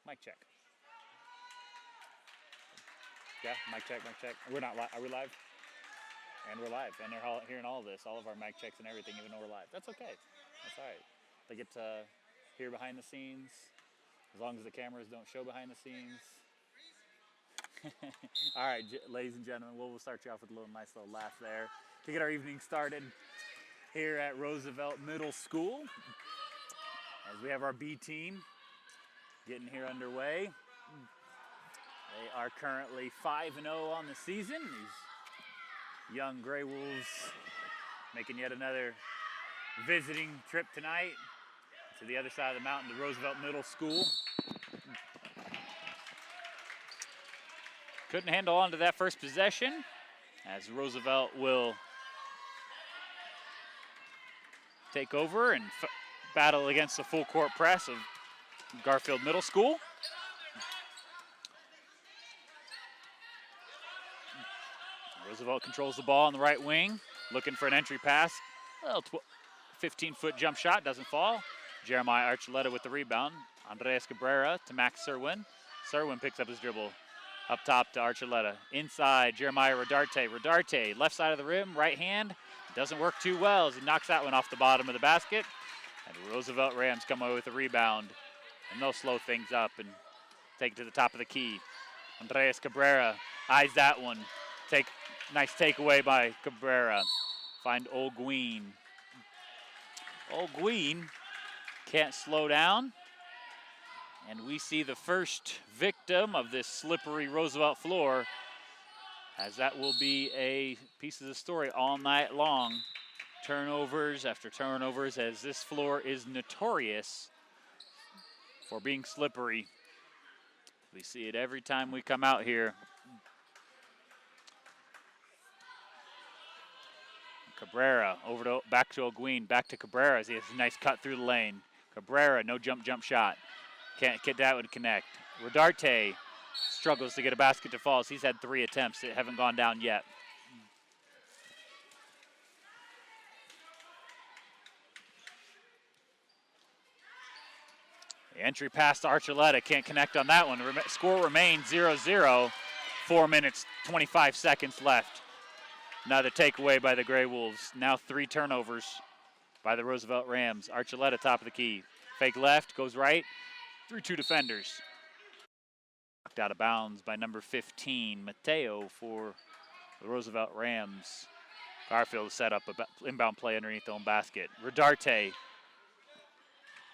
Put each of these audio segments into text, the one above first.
Mic check. Yeah, mic check, mic check. We're not live. Are we live? And we're live. And they're all hearing all this, all of our mic checks and everything, even though we're live. That's okay. That's all right. They get to hear behind the scenes, as long as the cameras don't show behind the scenes. All right, ladies and gentlemen, we'll start you off with a nice little laugh there to get our evening started here at Roosevelt Middle School, as we have our B team getting here underway. They are currently 5-0 on the season. These young Gray Wolves making yet another visiting trip tonight to the other side of the mountain to Roosevelt Middle School. Couldn't handle on to that first possession, as Roosevelt will take over and battle against the full court press of Garfield Middle School. Roosevelt controls the ball on the right wing, looking for an entry pass. A little 15-foot jump shot, doesn't fall. Jeremiah Archuleta with the rebound. Andres Cabrera to Max Serwin. Serwin picks up his dribble. Up top to Archuleta. Inside, Jeremiah Rodarte. Rodarte, left side of the rim, right hand. Doesn't work too well as he knocks that one off the bottom of the basket. And the Roosevelt Rams come away with a rebound. And they'll slow things up and take it to the top of the key. Andres Cabrera eyes that one. Nice takeaway by Cabrera. Find Olguin. Olguin can't slow down. And we see the first victim of this slippery Roosevelt floor, as that will be a piece of the story all night long. Turnovers after turnovers, as this floor is notorious for being slippery. We see it every time we come out here. Cabrera back to Olguin, back to Cabrera as he has a nice cut through the lane. Cabrera, no jump shot. Can't get that would connect. Rodarte struggles to get a basket to fall. He's had 3 attempts that haven't gone down yet. The entry pass to Archuleta, can't connect on that one. Score remains 0-0. 4 minutes, 25 seconds left. Another takeaway by the Gray Wolves. Now 3 turnovers by the Roosevelt Rams. Archuleta top of the key. Fake left, goes right. Through 2 defenders. Knocked out of bounds by number 15, Mateo, for the Roosevelt Rams. Garfield set up an inbound play underneath the own basket. Rodarte,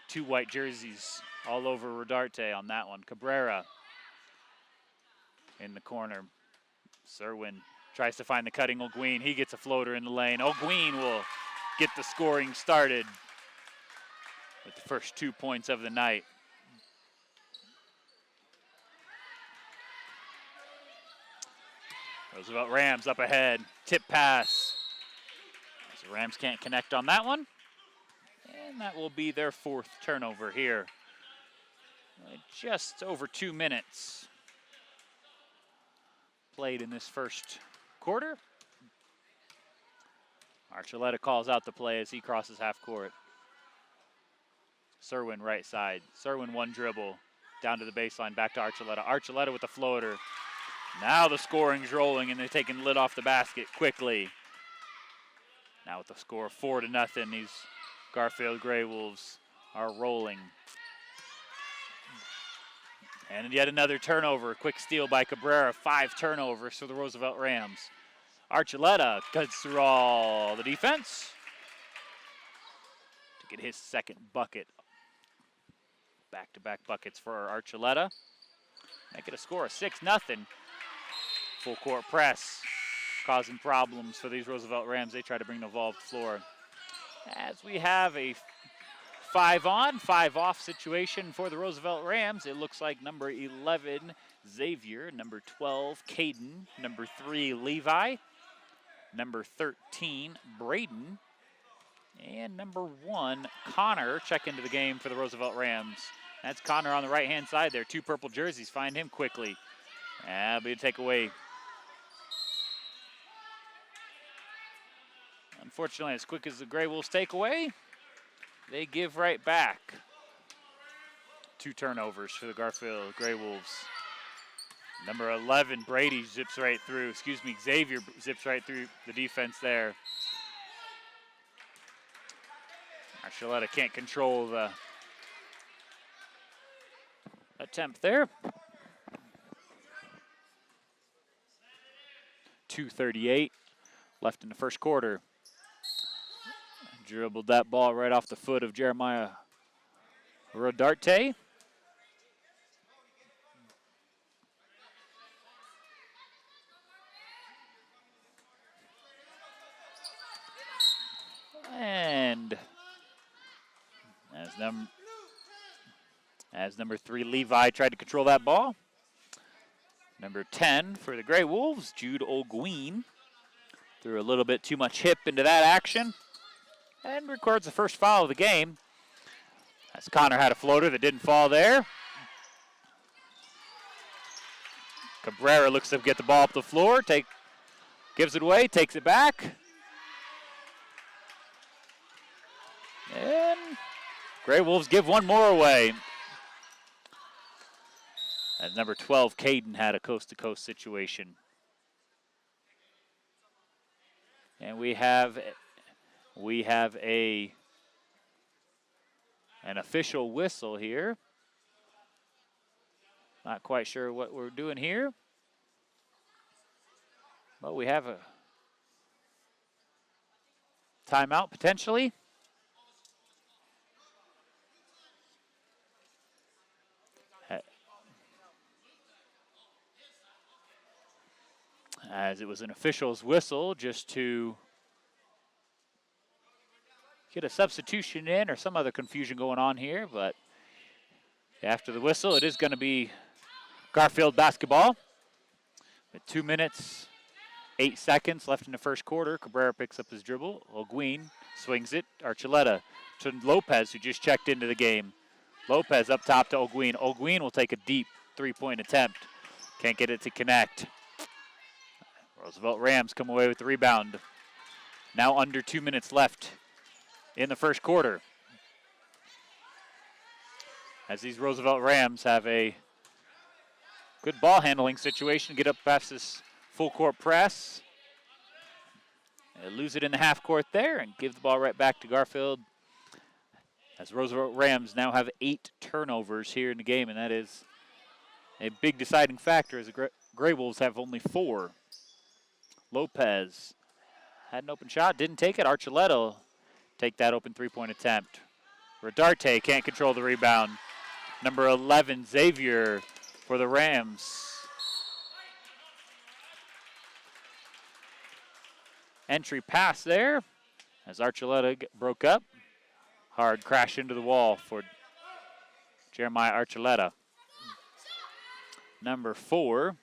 2 white jerseys all over Rodarte on that one. Cabrera in the corner. Serwin tries to find the cutting Olguin. He gets a floater in the lane. Olguin will get the scoring started with the first 2 points of the night. Roosevelt Rams up ahead. Tip pass. So Rams can't connect on that one. And that will be their 4th turnover here. Just over 2 minutes played in this first quarter. Archuleta calls out the play as he crosses half court. Serwin right side. Serwin 1 dribble. Down to the baseline, back to Archuleta. Archuleta with the floater. Now the scoring's rolling and they're taking the lid off the basket quickly. Now with the score 4-0, these Garfield Gray Wolves are rolling. And yet another turnover. Quick steal by Cabrera. 5 turnovers for the Roosevelt Rams. Archuleta cuts through all the defense to get his 2nd bucket. Back-to-back buckets for Archuleta. Make it a score of 6-0. Full court press, causing problems for these Roosevelt Rams. They try to bring the ball to the floor. As we have a 5-on, 5-off situation for the Roosevelt Rams, it looks like number 11, Xavier, number 12, Caden, number 3, Levi, number 13, Braden, and number 1, Connor, check into the game for the Roosevelt Rams. That's Connor on the right-hand side there. 2 purple jerseys. Find him quickly. That'll be a takeaway. Unfortunately, as quick as the Gray Wolves take away, they give right back 2 turnovers for the Garfield Grey Wolves. Number 11, Brady zips right through. Xavier zips right through the defense there. Archuleta can't control the attempt there. 2:38 left in the first quarter. Dribbled that ball right off the foot of Jeremiah Rodarte. And as number 3, Levi tried to control that ball. Number 10 for the Grey Wolves, Jude O'Gween, threw a little bit too much hip into that action and records the first foul of the game. As Connor had a floater that didn't fall there. Cabrera looks to get the ball up the floor, gives it away, takes it back. And Grey Wolves give one more away. As number 12, Caden, had a coast-to-coast situation. And we have an official whistle here. Not quite sure what we're doing here. But we have a timeout potentially. As it was an official's whistle just to get a substitution in or some other confusion going on here, but after the whistle, it is going to be Garfield basketball. With 2 minutes, 8 seconds left in the first quarter, Cabrera picks up his dribble. O'Gween swings it. Archuleta to Lopez, who just checked into the game. Lopez up top to O'Gween. O'Gween will take a deep 3-point attempt. Can't get it to connect. Roosevelt Rams come away with the rebound. Now under 2 minutes left in the first quarter. As these Roosevelt Rams have a good ball handling situation, get up past this full court press. They lose it in the half court there and give the ball right back to Garfield. As Roosevelt Rams now have 8 turnovers here in the game, and that is a big deciding factor as the Grey Wolves have only 4. Lopez had an open shot, didn't take it. Archuleta will take that open 3-point attempt. Rodarte can't control the rebound. Number 11, Xavier for the Rams. Entry pass there as Archuleta broke up. Hard crash into the wall for Jeremiah Archuleta. Number 4,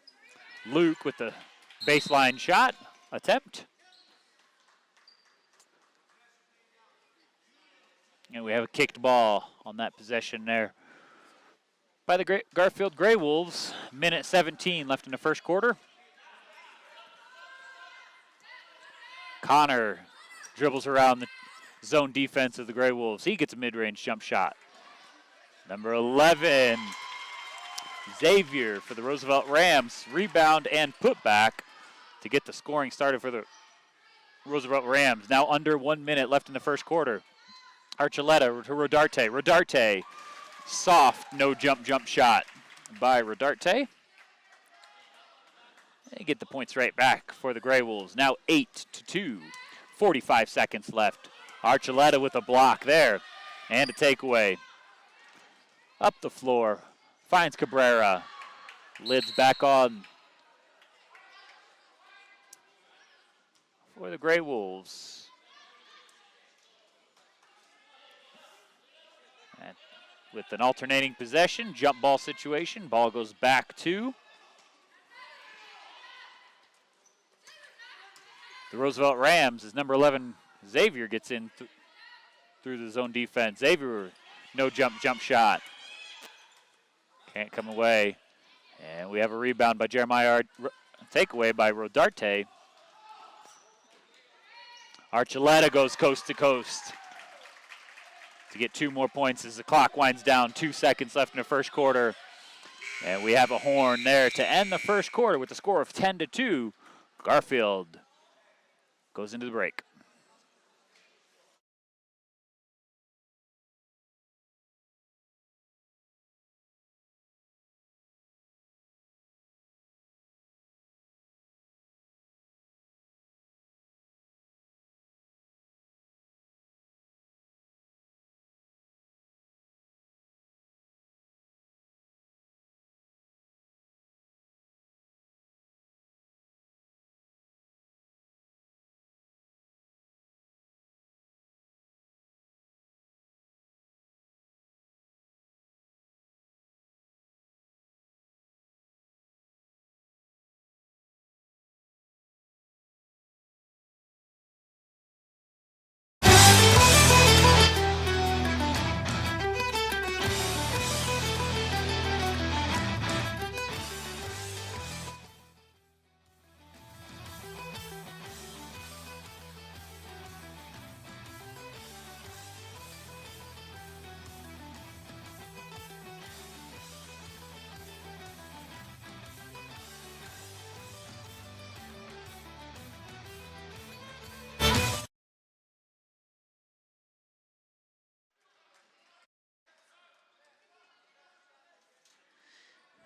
Luke with the baseline shot attempt. And we have a kicked ball on that possession there by the Garfield Grey Wolves. Minute 17 left in the first quarter. Connor dribbles around the zone defense of the Grey Wolves. He gets a mid-range jump shot. Number 11, Xavier for the Roosevelt Rams. Rebound and putback to get the scoring started for the Roosevelt Rams. Now under 1 minute left in the first quarter. Archuleta to Rodarte. Rodarte, soft no-jump shot by Rodarte. They get the points right back for the Grey Wolves. Now 8-2, 45 seconds left. Archuleta with a block there and a takeaway. Up the floor, finds Cabrera. Lids back on for the Grey Wolves. And with an alternating possession, jump ball situation, ball goes back to the Roosevelt Rams as number 11, Xavier, gets in through the zone defense. Xavier, no jump shot. Can't come away. And we have a rebound by Jeremiah, takeaway by Rodarte. Archuleta goes coast to coast. to get 2 more points as the clock winds down. 2 seconds left in the first quarter. And we have a horn there to end the first quarter with a score of 10-2. Garfield goes into the break.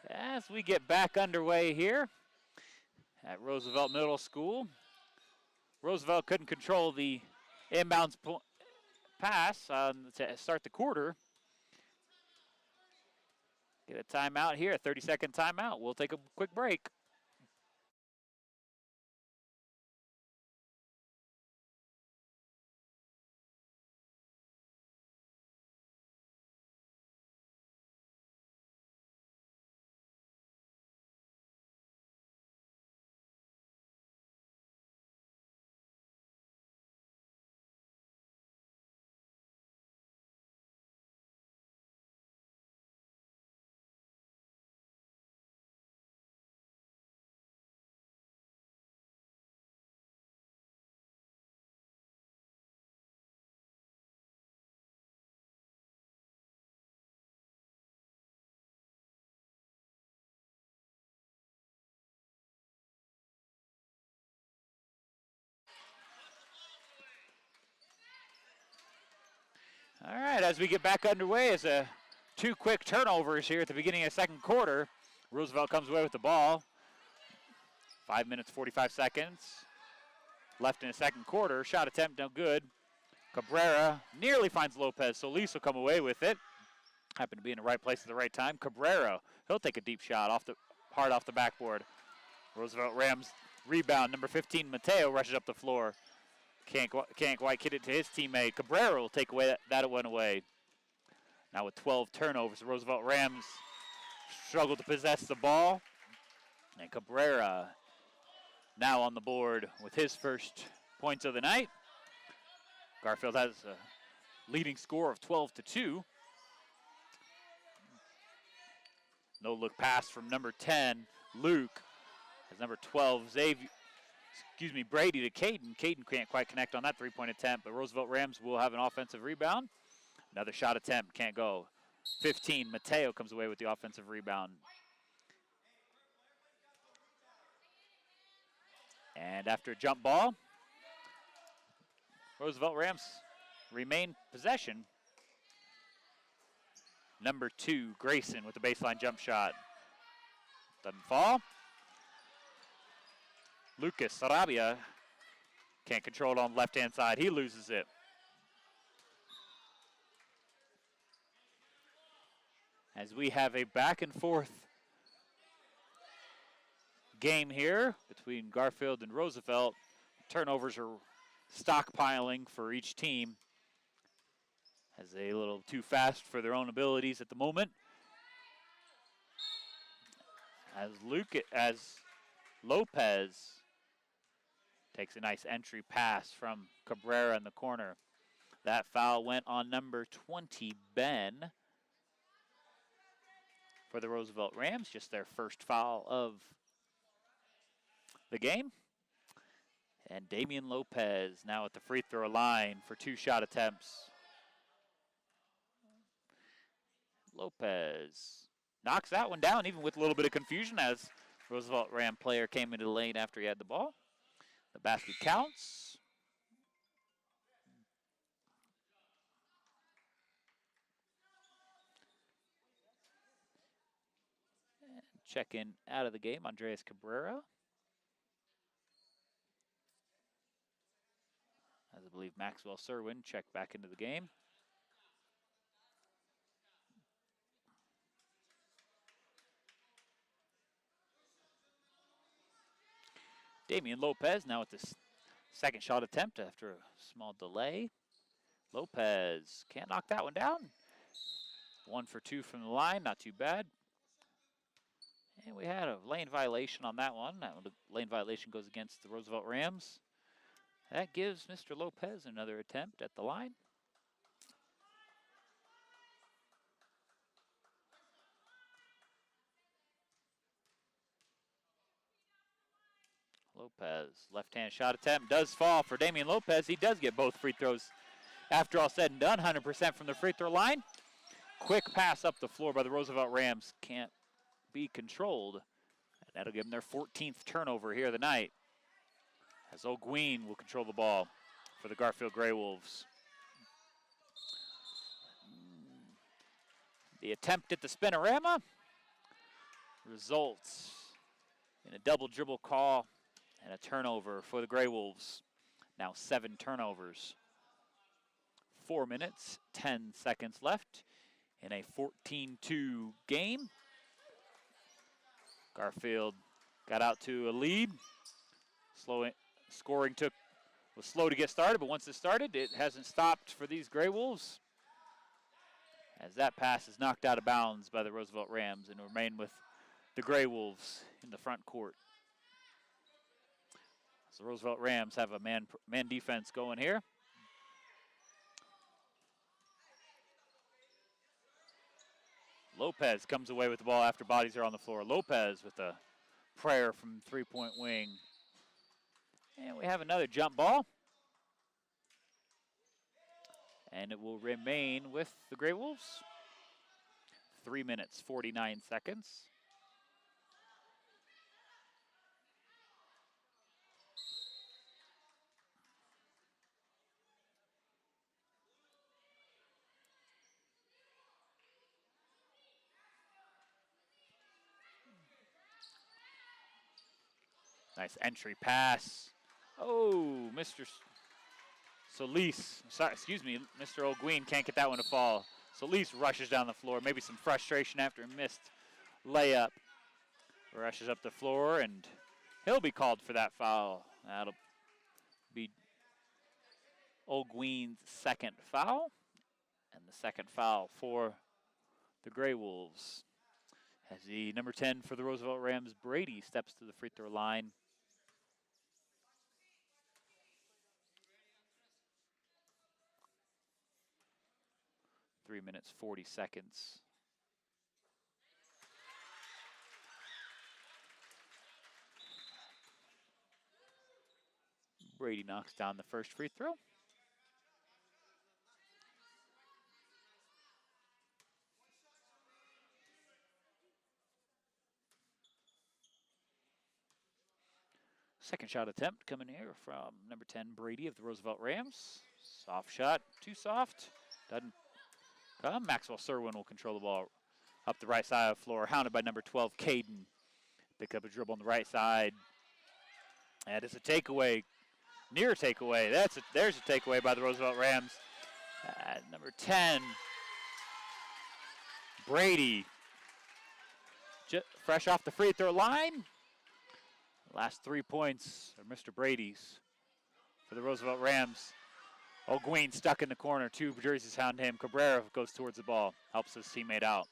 As we get back underway here at Roosevelt Middle School, Roosevelt couldn't control the inbounds pass to start the quarter. Get a timeout here, a 30-second timeout. We'll take a quick break. All right, as we get back underway, as 2 quick turnovers here at the beginning of the second quarter. Roosevelt comes away with the ball. 5 minutes, 45 seconds left in the second quarter. Shot attempt, no good. Cabrera nearly finds Lopez. Solis will come away with it. Happened to be in the right place at the right time. Cabrera, he'll take a deep shot hard off the backboard. Roosevelt Rams rebound. Number 15, Mateo, rushes up the floor. Can't quite get it to his teammate. Cabrera will take away that went away. Now with 12 turnovers, the Roosevelt Rams struggle to possess the ball. And Cabrera now on the board with his first points of the night. Garfield has a leading score of 12-2. No look pass from number 10, Luke. As number 12, Brady to Caden. Caden can't quite connect on that 3-point attempt, but Roosevelt Rams will have an offensive rebound. Another shot attempt, can't go. 15, Mateo comes away with the offensive rebound. And after a jump ball, Roosevelt Rams remain possession. Number 2, Grayson with the baseline jump shot. Doesn't fall. Lucas Sarabia can't control it on the left-hand side. He loses it. As we have a back-and-forth game here between Garfield and Roosevelt. Turnovers are stockpiling for each team as they a little too fast for their own abilities at the moment. As Lopez takes a nice entry pass from Cabrera in the corner. That foul went on number 20, Ben, for the Roosevelt Rams, just their first foul of the game. And Damian Lopez now at the free throw line for 2 shot attempts. Lopez knocks that one down, even with a little bit of confusion as Roosevelt Ram player came into the lane after he had the ball. The basket counts. And check in out of the game, Andres Cabrera. As I believe Maxwell Serwin checked back into the game. Damian Lopez now with this second shot attempt after a small delay. Lopez can't knock that one down. 1 for 2 from the line, not too bad. And we had a lane violation on that one. That lane violation goes against the Roosevelt Rams. That gives Mr. Lopez another attempt at the line. Lopez, left-hand shot attempt does fall for Damian Lopez. He does get both free throws after all said and done, 100% from the free throw line. Quick pass up the floor by the Roosevelt Rams. Can't be controlled. And that'll give them their 14th turnover here of the night. As O'Gueen will control the ball for the Garfield Grey Wolves. The attempt at the spinorama results in a double dribble call and a turnover for the Grey Wolves. Now 7 turnovers. 4 minutes, 10 seconds left in a 14-2 game. Garfield got out to a lead. Scoring was slow to get started, but once it started, it hasn't stopped for these Grey Wolves. As that pass is knocked out of bounds by the Roosevelt Rams and remain with the Grey Wolves in the front court. So the Roosevelt Rams have a man defense going here. Lopez comes away with the ball after bodies are on the floor. Lopez with a prayer from three-point wing. And we have another jump ball. And it will remain with the Grey Wolves. 3 minutes, 49 seconds. Nice entry pass. Oh, Mr. Solis, sorry, excuse me, Mr. O'Gueen can't get that one to fall. Solis rushes down the floor, maybe some frustration after a missed layup. Rushes up the floor, and he'll be called for that foul. That'll be O'Gueen's second foul, and the second foul for the Grey Wolves. As the number 10 for the Roosevelt Rams, Brady, steps to the free throw line. Three minutes, 40 seconds. Brady knocks down the first free throw. Second shot attempt coming here from number 10, Brady of the Roosevelt Rams. Soft shot, too soft. Doesn't come. Maxwell Serwin will control the ball up the right side of the floor, hounded by number 12, Caden. Pick up a dribble on the right side. And it's a takeaway, near takeaway. There's a takeaway by the Roosevelt Rams. Number 10, Brady, fresh off the free throw line. Last 3 points are Mr. Brady's for the Roosevelt Rams. O'Gueen stuck in the corner. 2 jerseys hound him. Cabrera goes towards the ball, helps his teammate out.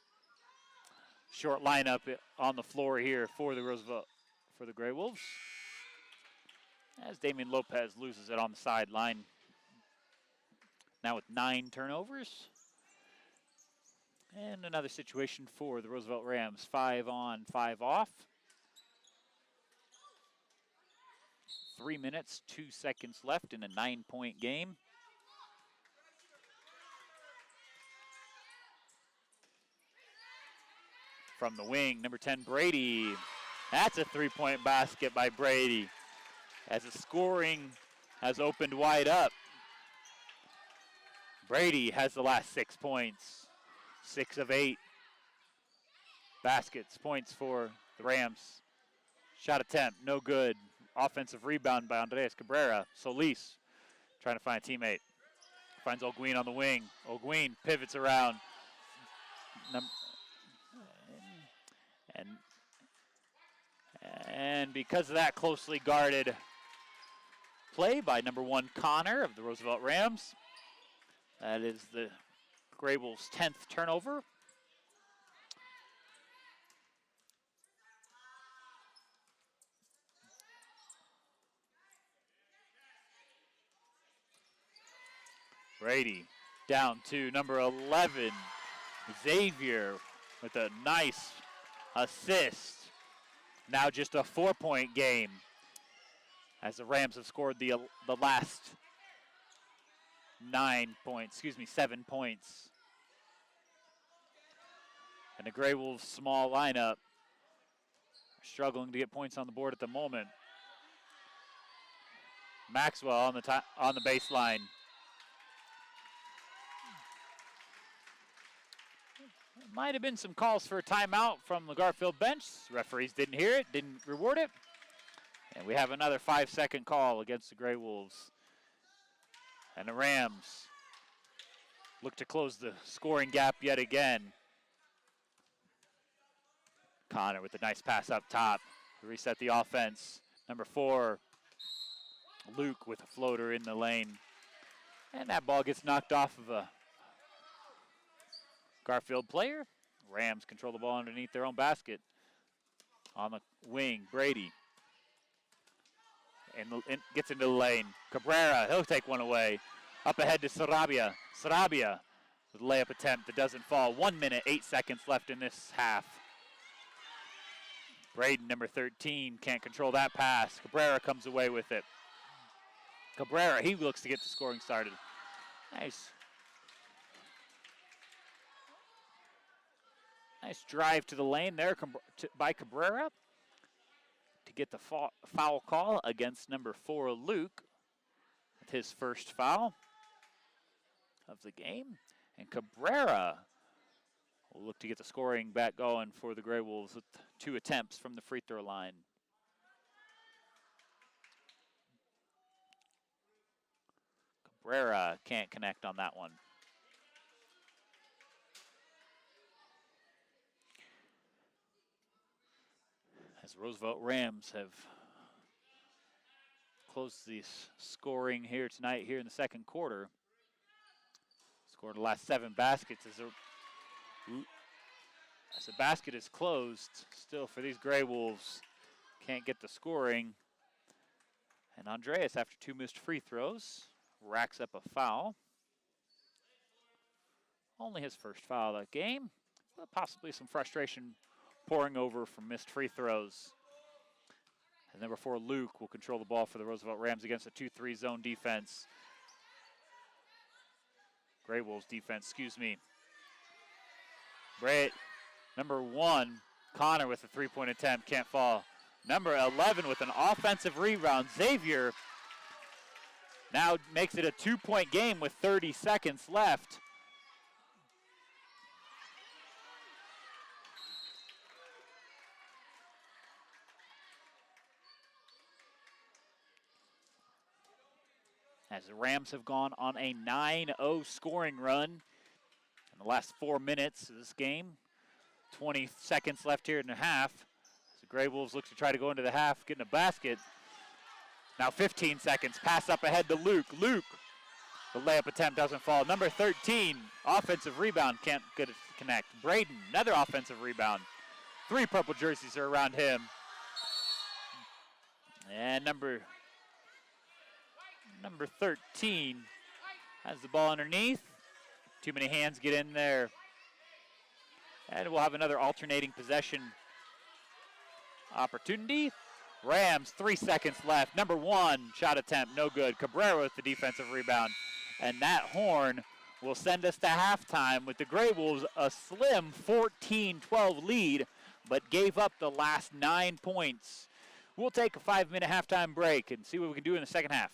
Short lineup on the floor here for the Grey Wolves. As Damian Lopez loses it on the sideline. Now with 9 turnovers. And another situation for the Roosevelt Rams. 5 on, 5 off. 3 minutes, 2 seconds left in a 9-point game. from the wing. Number 10, Brady. That's a three-point basket by Brady, as the scoring has opened wide up. Brady has the last 6 points, 6 of 8 baskets, points for the Rams. Shot attempt, no good. Offensive rebound by Andres Cabrera. Solis trying to find a teammate. Finds Olguin on the wing. Olguin pivots around. And because of that closely guarded play by number 1 Connor of the Roosevelt Rams, that is the Gray Wolves' 10th turnover. Brady down to number 11, Xavier, with a nice assist. Now just a 4-point game, as the Rams have scored the last 7 points. And the Gray Wolves' small lineup are struggling to get points on the board at the moment. Maxwell on the baseline. Might have been some calls for a timeout from the Garfield bench. Referees didn't hear it, didn't reward it. And we have another 5-second call against the Gray Wolves. And the Rams look to close the scoring gap yet again. Connor with a nice pass up top to reset the offense. Number 4, Luke with a floater in the lane. And that ball gets knocked off of a Garfield player. Rams control the ball underneath their own basket. On the wing, Brady. And gets into the lane. Cabrera, he'll take one away. Up ahead to Sarabia. Sarabia with a layup attempt that doesn't fall. 1 minute, 8 seconds left in this half. Braden, number 13, can't control that pass. Cabrera comes away with it. Cabrera, he looks to get the scoring started. Nice. Nice drive to the lane there by Cabrera to get the foul call against number 4, Luke, with his first foul of the game. And Cabrera will look to get the scoring back going for the Gray Wolves with 2 attempts from the free throw line. Cabrera can't connect on that one. As Roosevelt Rams have closed the scoring here tonight, here in the second quarter. Scored the last 7 baskets as the basket is closed. Still for these Gray Wolves, can't get the scoring. And Andreas, after 2 missed free throws, racks up a foul. Only his first foul of that game, but possibly some frustration pouring over from missed free throws. And number 4, Luke, will control the ball for the Roosevelt Rams against a 2-3 zone defense. Gray Wolves defense, excuse me. Number 1, Connor with a 3-point attempt, can't fall. Number 11 with an offensive rebound, Xavier, now makes it a 2-point game with 30 seconds left. As the Rams have gone on a 9-0 scoring run in the last 4 minutes of this game. 20 seconds left here in the half. As the Gray Wolves look to try to go into the half, getting a basket. Now 15 seconds, pass up ahead to Luke. Luke, the layup attempt doesn't fall. Number 13, offensive rebound, can't get it to connect. Braden, another offensive rebound. 3 purple jerseys are around him. And number 13 has the ball underneath. Too many hands get in there. And we'll have another alternating possession opportunity. Rams, 3 seconds left. Number 1, shot attempt, no good. Cabrera with the defensive rebound. And that horn will send us to halftime with the Gray Wolves a slim 14-12 lead but gave up the last 9 points. We'll take a 5-minute halftime break and see what we can do in the second half.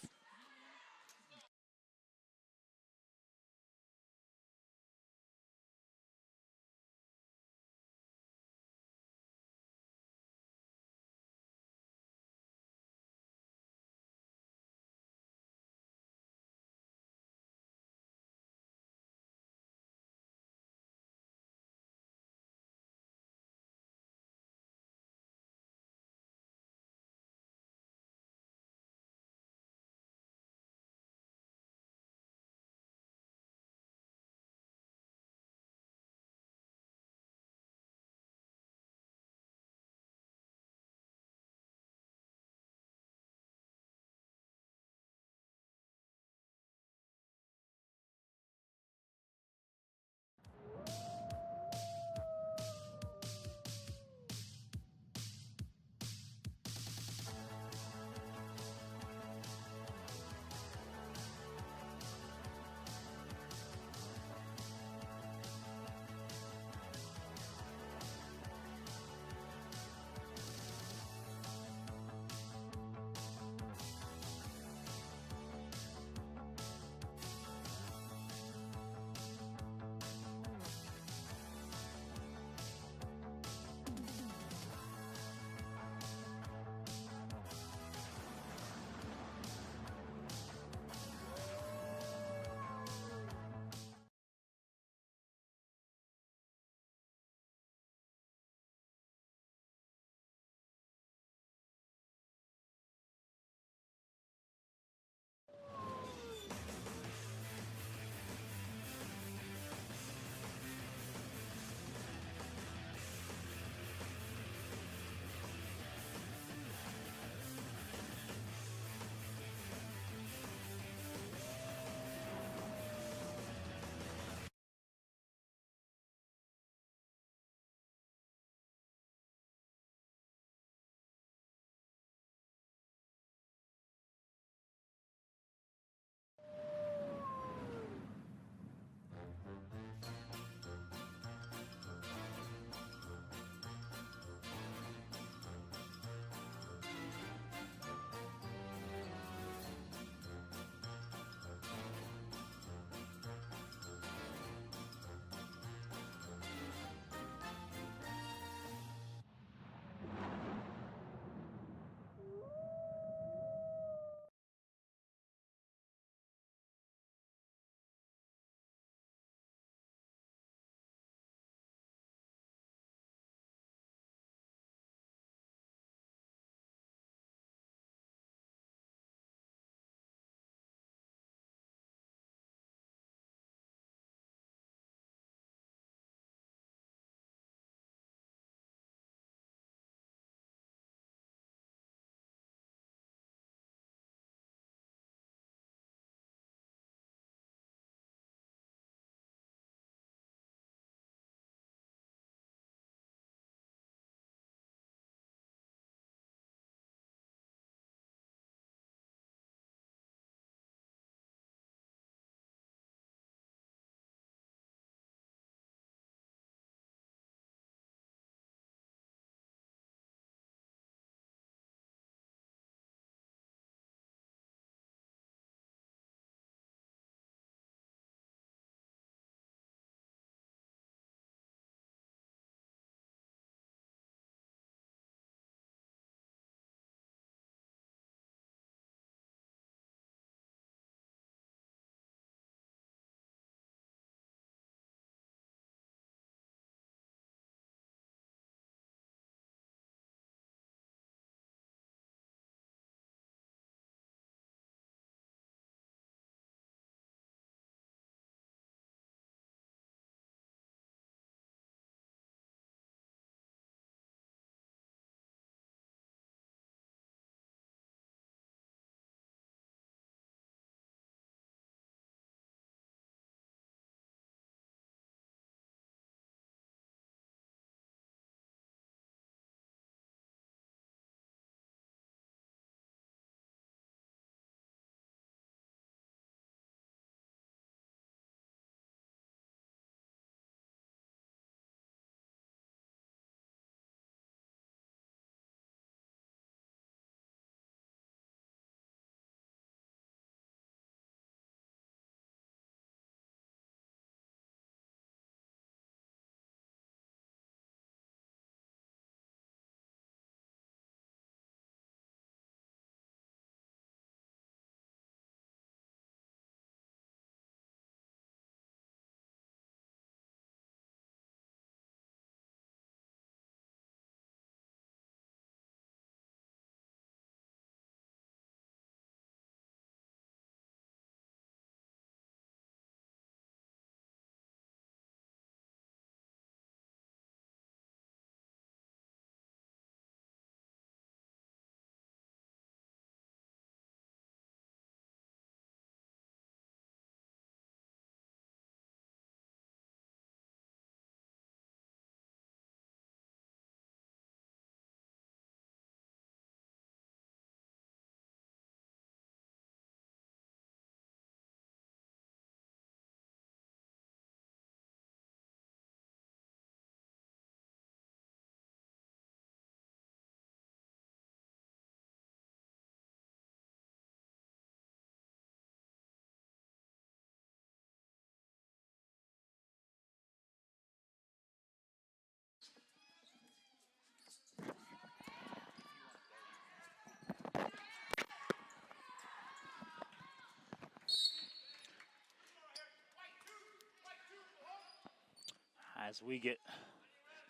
as we get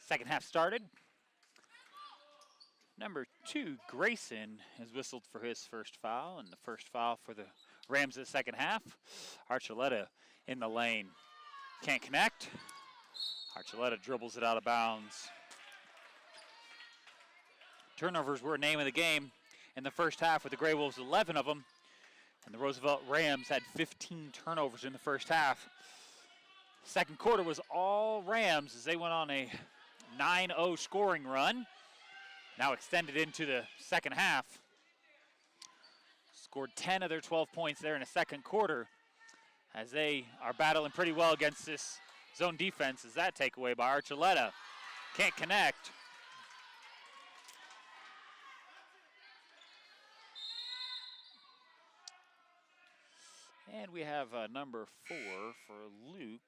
second half started. Number 2, Grayson, is whistled for his first foul, and the first foul for the Rams in the second half. Archuleta in the lane. Can't connect. Archuleta dribbles it out of bounds. Turnovers were name of the game in the first half with the Gray Wolves, 11 of them. And the Roosevelt Rams had 15 turnovers in the first half. Second quarter was all Rams as they went on a 9-0 scoring run. Now extended into the second half. Scored 10 of their 12 points there in the second quarter as they are battling pretty well against this zone defense. As that takeaway by Archuleta. Can't connect. And we have number 4 for Luke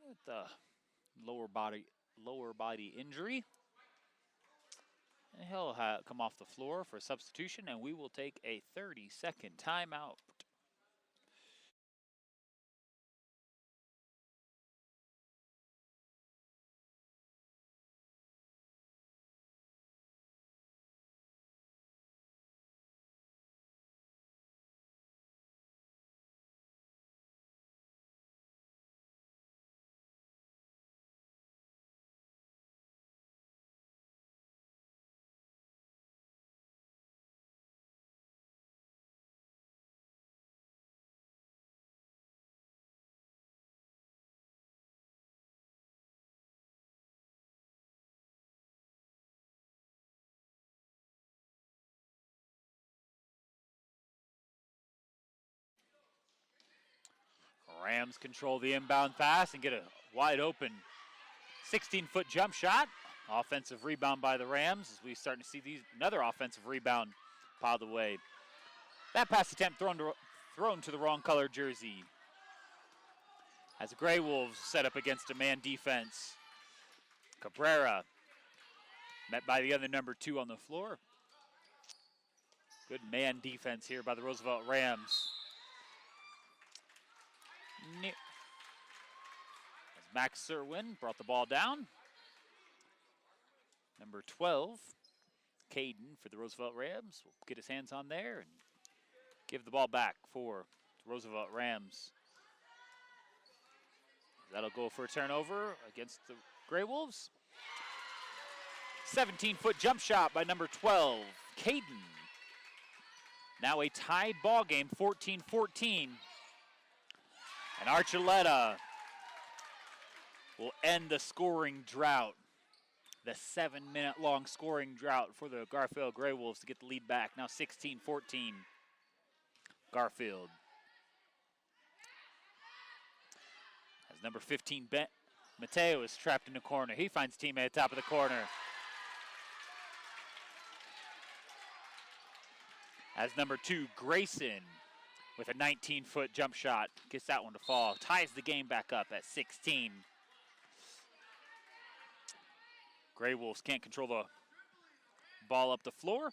with the lower body injury. And he'll come off the floor for a substitution, and we will take a 30-second timeout. Rams control the inbound pass and get a wide open 16-foot jump shot. Offensive rebound by the Rams as we start to see another offensive rebound piled away. That pass attempt thrown to the wrong color jersey. As the Gray Wolves set up against a man defense. Cabrera met by the other number 2 on the floor. Good man defense here by the Roosevelt Rams. As Max Serwin brought the ball down. Number 12, Caden for the Roosevelt Rams will get his hands on there and give the ball back for the Roosevelt Rams. That'll go for a turnover against the Gray Wolves. 17-foot jump shot by number 12, Caden. Now a tied ball game, 14-14. And Archuleta will end the scoring drought. The 7-minute-long scoring drought for the Garfield Gray Wolves to get the lead back. Now 16-14, Garfield. As number 15, Mateo is trapped in the corner. He finds teammate at the top of the corner. As number 2, Grayson, with a 19-foot jump shot, gets that one to fall. Ties the game back up at 16. Gray Wolves can't control the ball up the floor.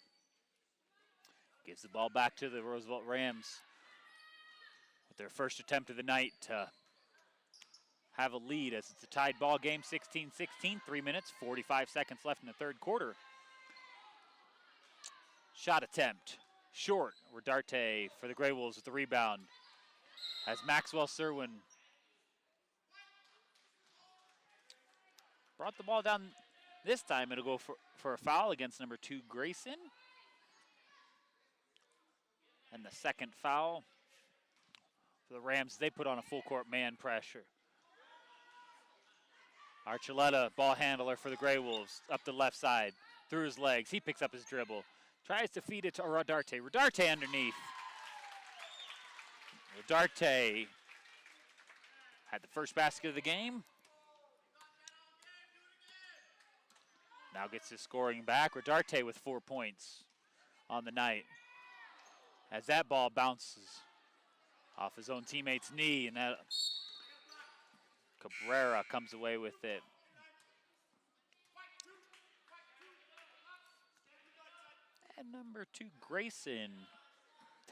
Gives the ball back to the Roosevelt Rams with their first attempt of the night to have a lead as it's a tied ball game, 16-16, 3 minutes, 45 seconds left in the third quarter. Shot attempt, short. Rodarte for the Gray Wolves with the rebound. As Maxwell Serwin brought the ball down. This time it'll go for a foul against number 2, Grayson. And the second foul for the Rams, they put on a full court man pressure. Archuleta, ball handler for the Gray Wolves, up the left side, through his legs. He picks up his dribble. Tries to feed it to Rodarte. Rodarte underneath. Rodarte had the first basket of the game. Now gets his scoring back. Rodarte with 4 points on the night. As that ball bounces off his own teammate's knee, and that Cabrera comes away with it. And number 2, Grayson,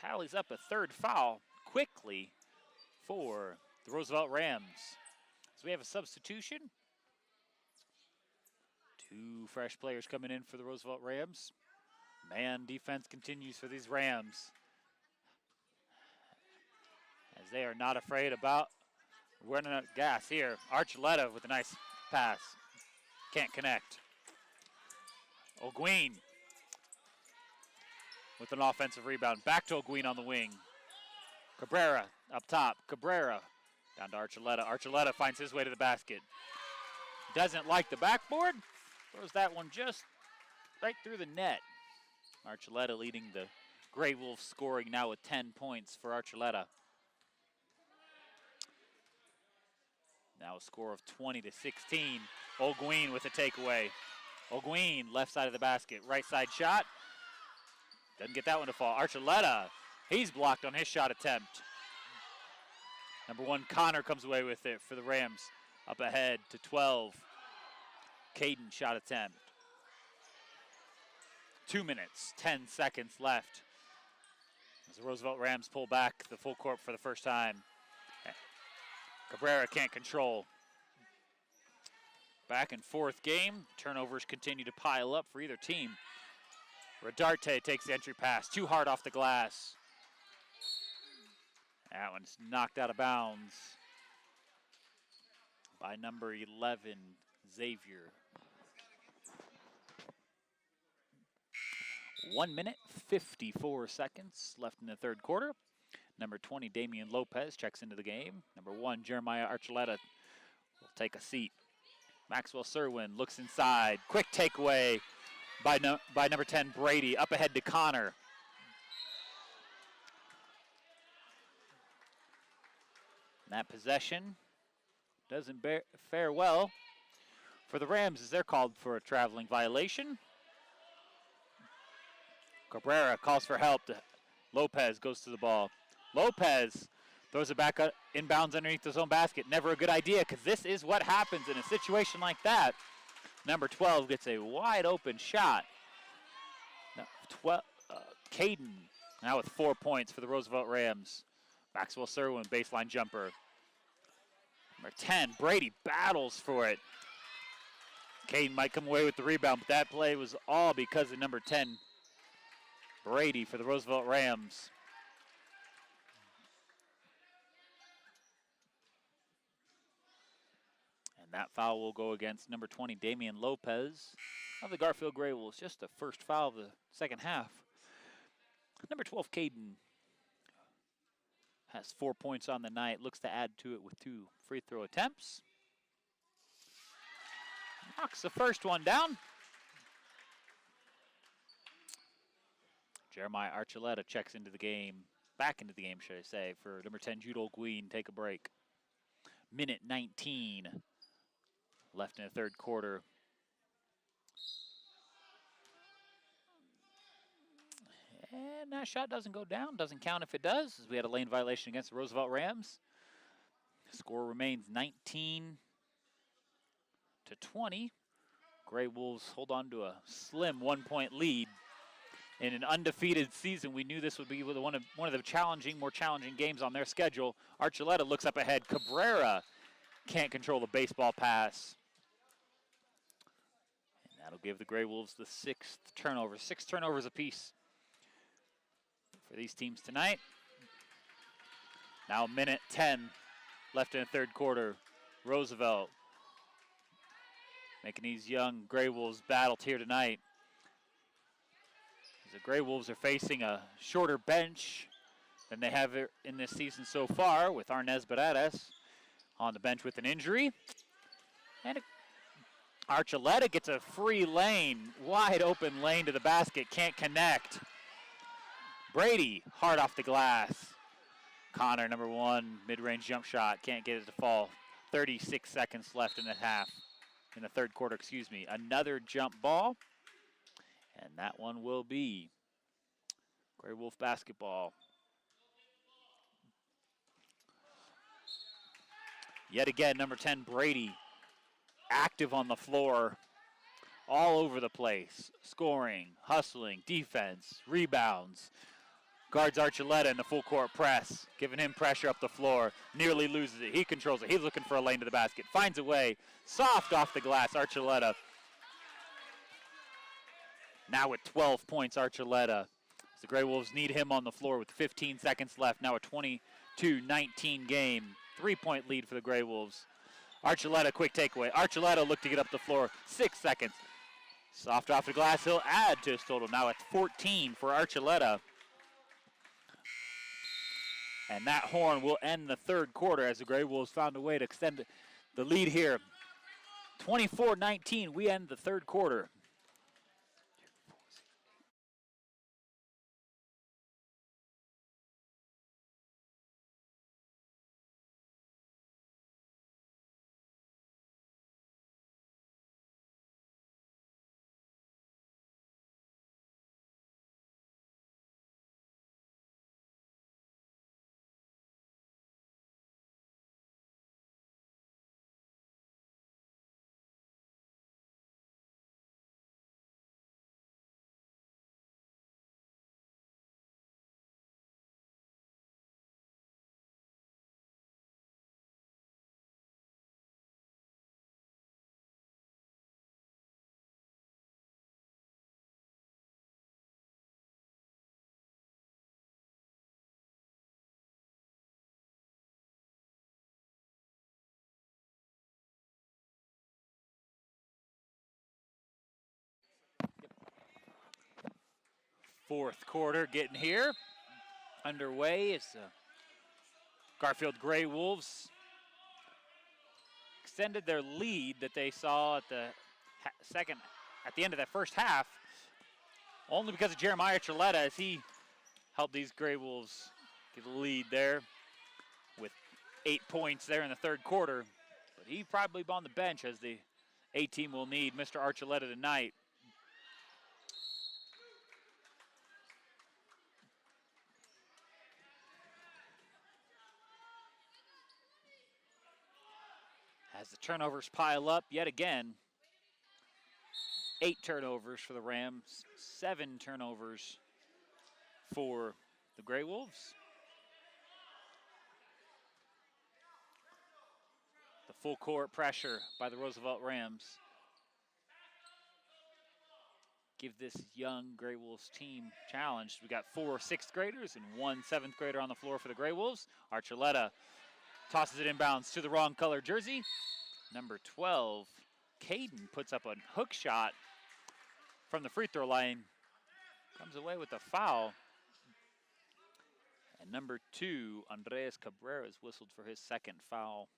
tallies up a third foul quickly for the Roosevelt Rams. So we have a substitution. 2 fresh players coming in for the Roosevelt Rams. Man defense continues for these Rams, as they are not afraid about running out of gas here. Archuleta with a nice pass. Can't connect. O'Guin with an offensive rebound. Back to O'Guin on the wing. Cabrera up top. Cabrera down to Archuleta. Archuleta finds his way to the basket. Doesn't like the backboard. Throws that one just right through the net. Archuleta leading the Grey Wolves, scoring now with 10 points for Archuleta. Now a score of 20-16. O'Guin with a takeaway. O'Guin, left side of the basket. Right side shot. Doesn't get that one to fall. Archuleta, he's blocked on his shot attempt. Number 1, Connor comes away with it for the Rams. Up ahead to 12. Caden shot attempt. 2 minutes, 10 seconds left as the Roosevelt Rams pull back the full court for the first time. Cabrera can't control. Back and forth game. Turnovers continue to pile up for either team. Rodarte takes the entry pass. Too hard off the glass. That one's knocked out of bounds by number 11, Xavier. 1 minute, 54 seconds left in the third quarter. Number 20, Damian Lopez checks into the game. Number 1, Jeremiah Archuleta will take a seat. Maxwell Serwin looks inside. Quick takeaway by number 10, Brady. Up ahead to Connor. And that possession doesn't fare well for the Rams as they're called for a traveling violation. Cabrera calls for help. Lopez goes to the ball. Lopez throws it back inbounds underneath his own basket. Never a good idea, because this is what happens in a situation like that. Number 12 gets a wide open shot. Caden now with 4 points for the Roosevelt Rams. Maxwell Serwin, baseline jumper. Number 10, Brady battles for it. Caden might come away with the rebound, but that play was all because of number 10, Brady, for the Roosevelt Rams. And that foul will go against number 20, Damian Lopez of the Garfield Grey Wolves. Just the first foul of the second half. Number 12, Caden, has 4 points on the night. Looks to add to it with 2 free throw attempts. Knocks the first one down. Jeremiah Archuleta checks into the game. Back into the game, should I say, for number 10, Jude O'Guin. Take a break. Minute 19 left in the third quarter. And that shot doesn't go down. Doesn't count if it does, as we had a lane violation against the Roosevelt Rams. The score remains 19-20. Grey Wolves hold on to a slim 1-point lead. In an undefeated season, we knew this would be one of the more challenging games on their schedule. Archuleta looks up ahead. Cabrera can't control the baseball pass. And that'll give the Grey Wolves the 6th turnover. 6 turnovers apiece for these teams tonight. Now minute 10 left in the third quarter. Roosevelt making these young Grey Wolves battle here tonight. The Grey Wolves are facing a shorter bench than they have in this season so far, with Arnez Baradas on the bench with an injury. And Archuleta gets a free lane, wide open lane to the basket, can't connect. Brady, hard off the glass. Connor, number 1, mid-range jump shot, can't get it to fall. 36 seconds left in the third quarter, excuse me. Another jump ball. And that one will be Grey Wolf basketball. Yet again, number 10, Brady, active on the floor, all over the place. Scoring, hustling, defense, rebounds. Guards Archuleta in the full court press, giving him pressure up the floor. Nearly loses it. He controls it. He's looking for a lane to the basket. Finds a way. Soft off the glass, Archuleta. Now with 12 points, Archuleta. The Grey Wolves need him on the floor with 15 seconds left. Now a 22-19 game. 3-point lead for the Grey Wolves. Archuleta, quick takeaway. Archuleta looked to get up the floor. 6 seconds. Soft off the glass. He'll add to his total. Now it's 14 for Archuleta. And that horn will end the third quarter as the Grey Wolves found a way to extend the lead here. 24-19, we end the third quarter. Fourth quarter getting here. Underway is Garfield Grey Wolves extended their lead that they saw at the end of that first half, only because of Jeremiah Archuleta as he helped these Grey Wolves get the lead there with 8 points there in the third quarter. But he probably on the bench as the A team will need Mr. Archuleta tonight. As the turnovers pile up yet again. 8 turnovers for the Rams, 7 turnovers for the Grey Wolves. The full court pressure by the Roosevelt Rams. Give this young Grey Wolves team challenge. We got 4 6th graders and 1 7th grader on the floor for the Grey Wolves. Archuleta tosses it inbounds to the wrong color jersey. Number 12, Caden puts up a hook shot from the free throw line. Comes away with a foul. And number 2, Andres Cabrera is whistled for his second foul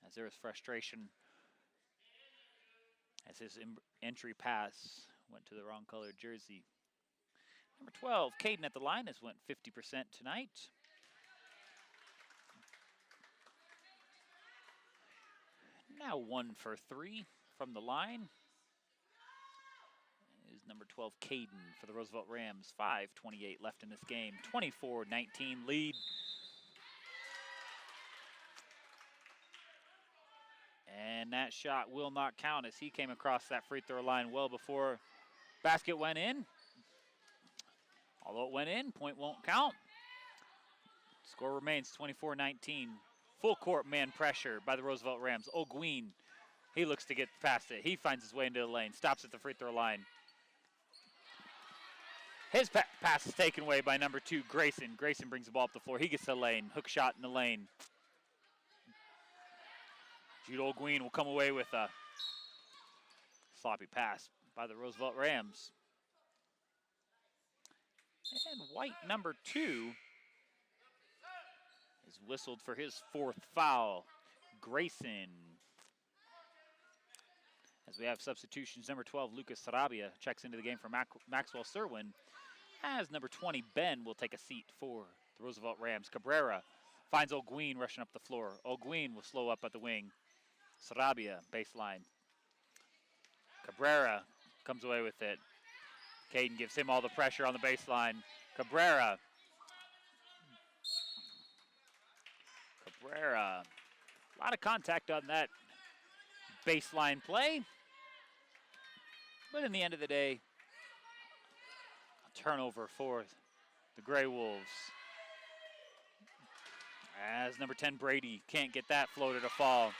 as there is frustration as his entry pass went to the wrong colored jersey. Number 12, Caden at the line has went 50% tonight. Now 1 for 3 from the line is number 12, Caden for the Roosevelt Rams. 5:28 left in this game. 24-19 lead. And that shot will not count as he came across that free throw line well before basket went in. Although it went in, point won't count. Score remains 24-19. Full court man pressure by the Roosevelt Rams. O'Gween, he looks to get past it. He finds his way into the lane, stops at the free throw line. His pass is taken away by number 2, Grayson. Grayson brings the ball up the floor. He gets the lane, hook shot in the lane. Jude O'Gween will come away with a sloppy pass by the Roosevelt Rams. And White, number 2, is whistled for his 4th foul. Grayson. As we have substitutions, number 12, Lucas Sarabia checks into the game for Maxwell Serwin. As number 20, Ben will take a seat for the Roosevelt Rams. Cabrera finds O'Gween rushing up the floor. O'Gween will slow up at the wing. Sarabia, baseline. Cabrera comes away with it. Caden gives him all the pressure on the baseline. Cabrera. A lot of contact on that baseline play. But in the end of the day, a turnover for the Gray Wolves. As number 10, Brady, can't get that floater to fall.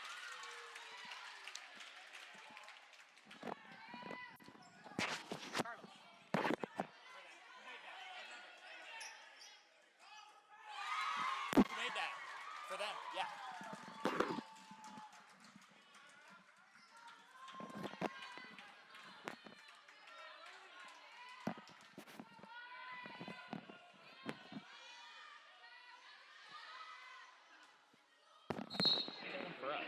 Made that for them, yeah. For us.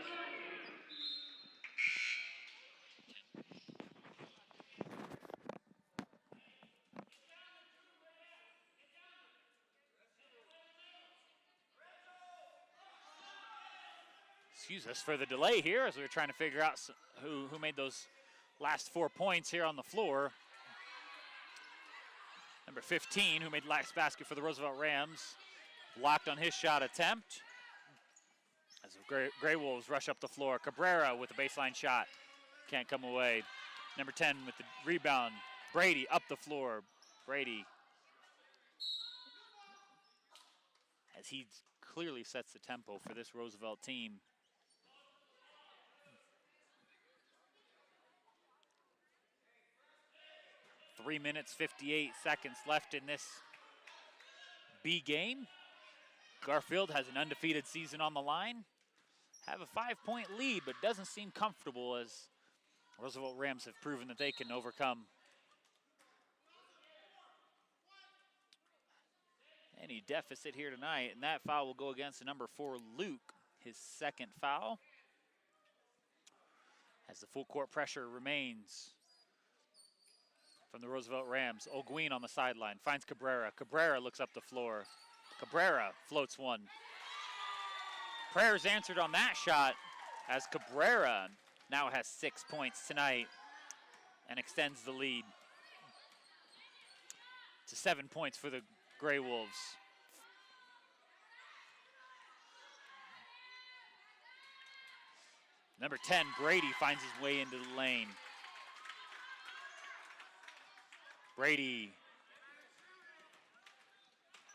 Excuse us for the delay here as we were trying to figure out who made those last 4 points here on the floor. Number 15, who made the last basket for the Roosevelt Rams, blocked on his shot attempt. As the Gray Wolves rush up the floor, Cabrera with a baseline shot, can't come away. Number 10 with the rebound, Brady up the floor. Brady, as he clearly sets the tempo for this Roosevelt team. Three minutes, 58 seconds left in this B game. Garfield has an undefeated season on the line. Have a 5-point lead, but doesn't seem comfortable as Roosevelt Rams have proven that they can overcome any deficit here tonight. And that foul will go against the number 4, Luke, his second foul. As the full court pressure remains from the Roosevelt Rams. O'Gueen on the sideline, finds Cabrera. Cabrera looks up the floor. Cabrera floats one. Prayers answered on that shot as Cabrera now has 6 points tonight and extends the lead to 7 points for the Gray Wolves. Number 10, Brady, finds his way into the lane. Brady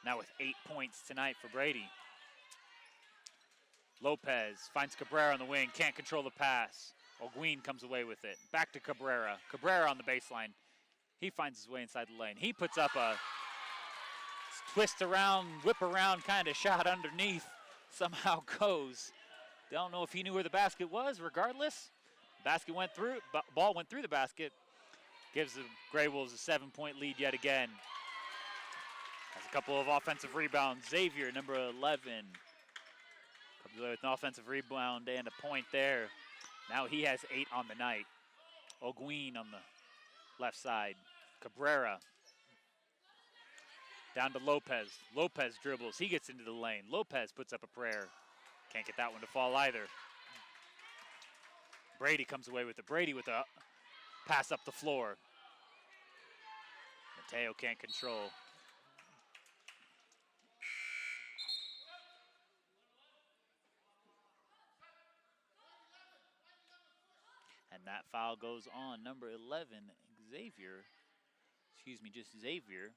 now with 8 points tonight for Brady. Lopez finds Cabrera on the wing, can't control the pass. O'Gueen comes away with it. Back to Cabrera. Cabrera on the baseline. He finds his way inside the lane. He puts up a twist around, whip around kind of shot underneath. Somehow goes. Don't know if he knew where the basket was. Regardless, basket went through. Ball went through the basket. Gives the Gray Wolves a 7-point lead yet again. Has a couple of offensive rebounds. Xavier, number 11. Comes away with an offensive rebound and a point there. Now he has 8 on the night. O'Gueen on the left side. Cabrera. Down to Lopez. Lopez dribbles. He gets into the lane. Lopez puts up a prayer. Can't get that one to fall either. Brady comes away with it. Brady with a pass up the floor. Mateo can't control. And that foul goes on number 11, Xavier. Excuse me, just Xavier.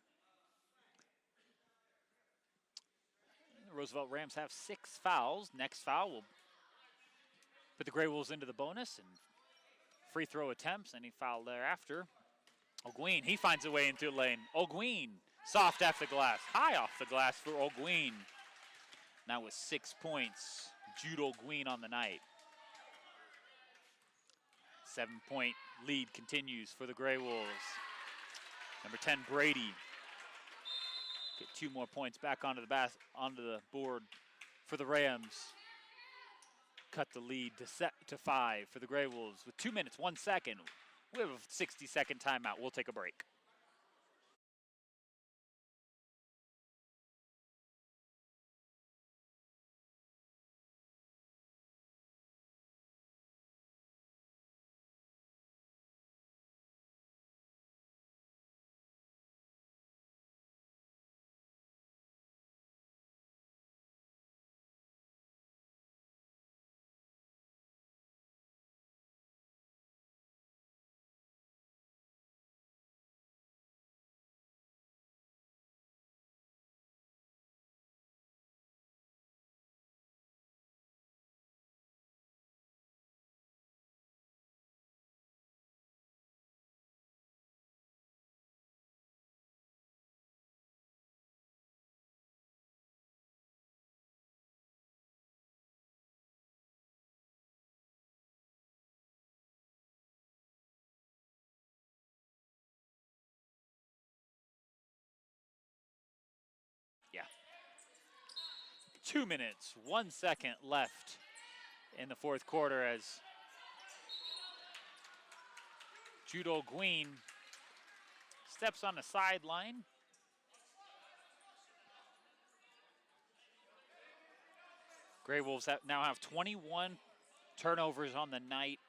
The Roosevelt Rams have 6 fouls. Next foul will put the Gray Wolves into the bonus and free throw attempts. Any foul thereafter. O'Gueen, he finds a way into the lane. O'Gueen, soft off the glass. High off the glass for O'Gueen. Now with 6 points, Jude O'Gueen on the night. 7-point lead continues for the Gray Wolves. Number 10, Brady. Get 2 more points back onto the board for the Rams. Cut the lead to 5 for the Gray Wolves with 2 minutes, 1 second. We have a 60-second timeout. We'll take a break. 2 minutes, 1 second left in the fourth quarter as Judo Gween steps on the sideline. Grey Wolves now have 21 turnovers on the night,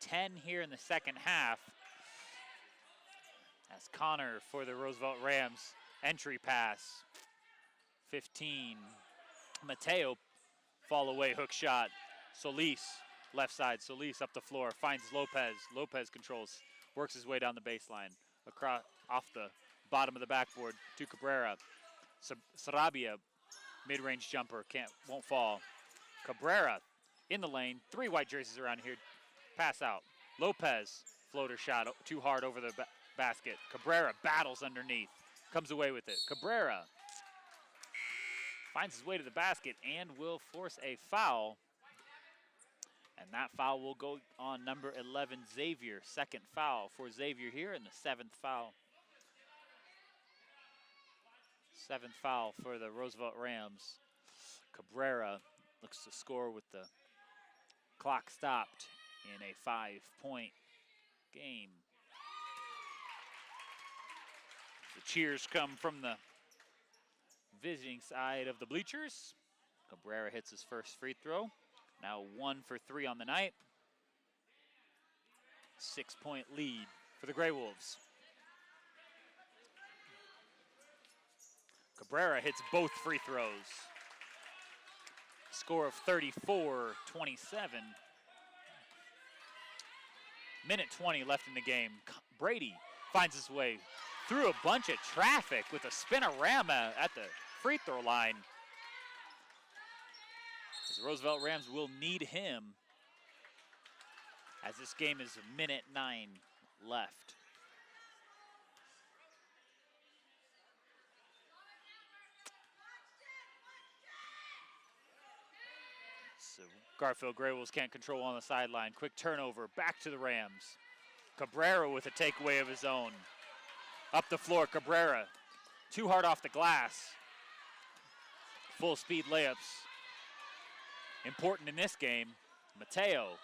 10 here in the second half. As Connor for the Roosevelt Rams, entry pass, 15. Mateo, fall away, hook shot. Solis, left side, Solis up the floor, finds Lopez. Lopez controls, works his way down the baseline, across, off the bottom of the backboard to Cabrera. Sarabia, mid-range jumper, won't fall. Cabrera in the lane, 3 white jerseys around here, pass out. Lopez, floater shot, too hard over the basket. Cabrera battles underneath, comes away with it. Cabrera finds his way to the basket and will force a foul. And that foul will go on number 11, Xavier. Second foul for Xavier here, and the 7th foul. 7th foul for the Roosevelt Rams. Cabrera looks to score with the clock stopped in a 5-point game. The cheers come from the visiting side of the bleachers. Cabrera hits his first free throw. Now 1 for 3 on the night. 6-point lead for the Grey Wolves. Cabrera hits both free throws. Score of 34-27. Minute 20 left in the game. Brady finds his way through a bunch of traffic with a spinorama at the free throw line. As the Roosevelt Rams will need him as this game is a minute 9 left. So Garfield Grey Wolves can't control on the sideline. Quick turnover, back to the Rams. Cabrera with a takeaway of his own. Up the floor, Cabrera. Too hard off the glass. Full speed layups. Important in this game. Mateo.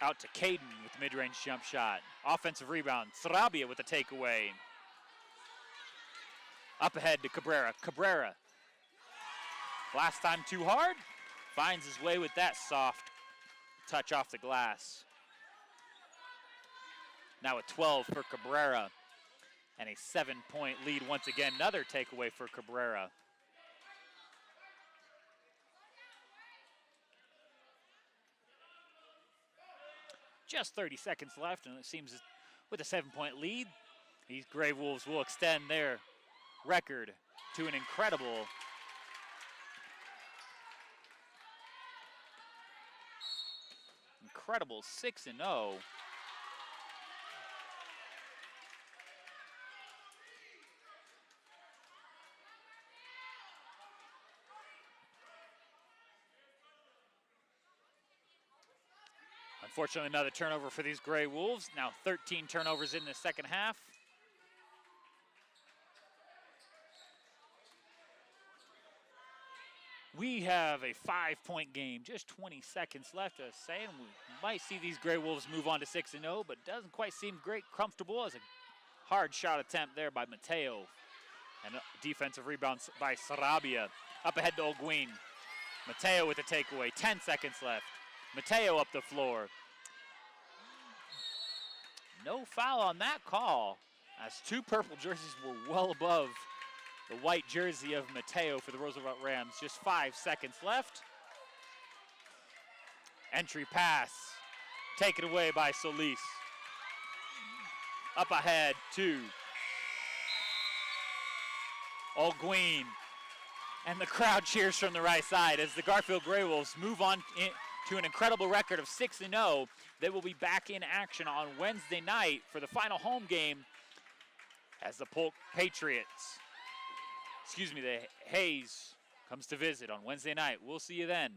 Out to Caden with the mid-range jump shot. Offensive rebound. Sarabia with the takeaway. Up ahead to Cabrera. Cabrera. Last time too hard. Finds his way with that soft touch off the glass. Now a 12 for Cabrera. And a 7-point lead once again. Another takeaway for Cabrera. Just 30 seconds left, and it seems with a 7-point lead, these Grey Wolves will extend their record to an incredible 6-0. Unfortunately, another turnover for these Grey Wolves. Now 13 turnovers in the second half. We have a 5-point game, just 20 seconds left. Saying we might see these Grey Wolves move on to 6-0, but doesn't quite seem great comfortable as a hard shot attempt there by Mateo. And a defensive rebound by Sarabia. Up ahead to Olguin. Mateo with a takeaway, 10 seconds left. Mateo up the floor. No foul on that call, as 2 purple jerseys were well above the white jersey of Mateo for the Roosevelt Rams. Just 5 seconds left. Entry pass, taken away by Solis. Up ahead to Olguin. And the crowd cheers from the right side as the Garfield Grey Wolves move on to an incredible record of 6-0. They will be back in action on Wednesday night for the final home game as the the Hayes comes to visit on Wednesday night. We'll see you then.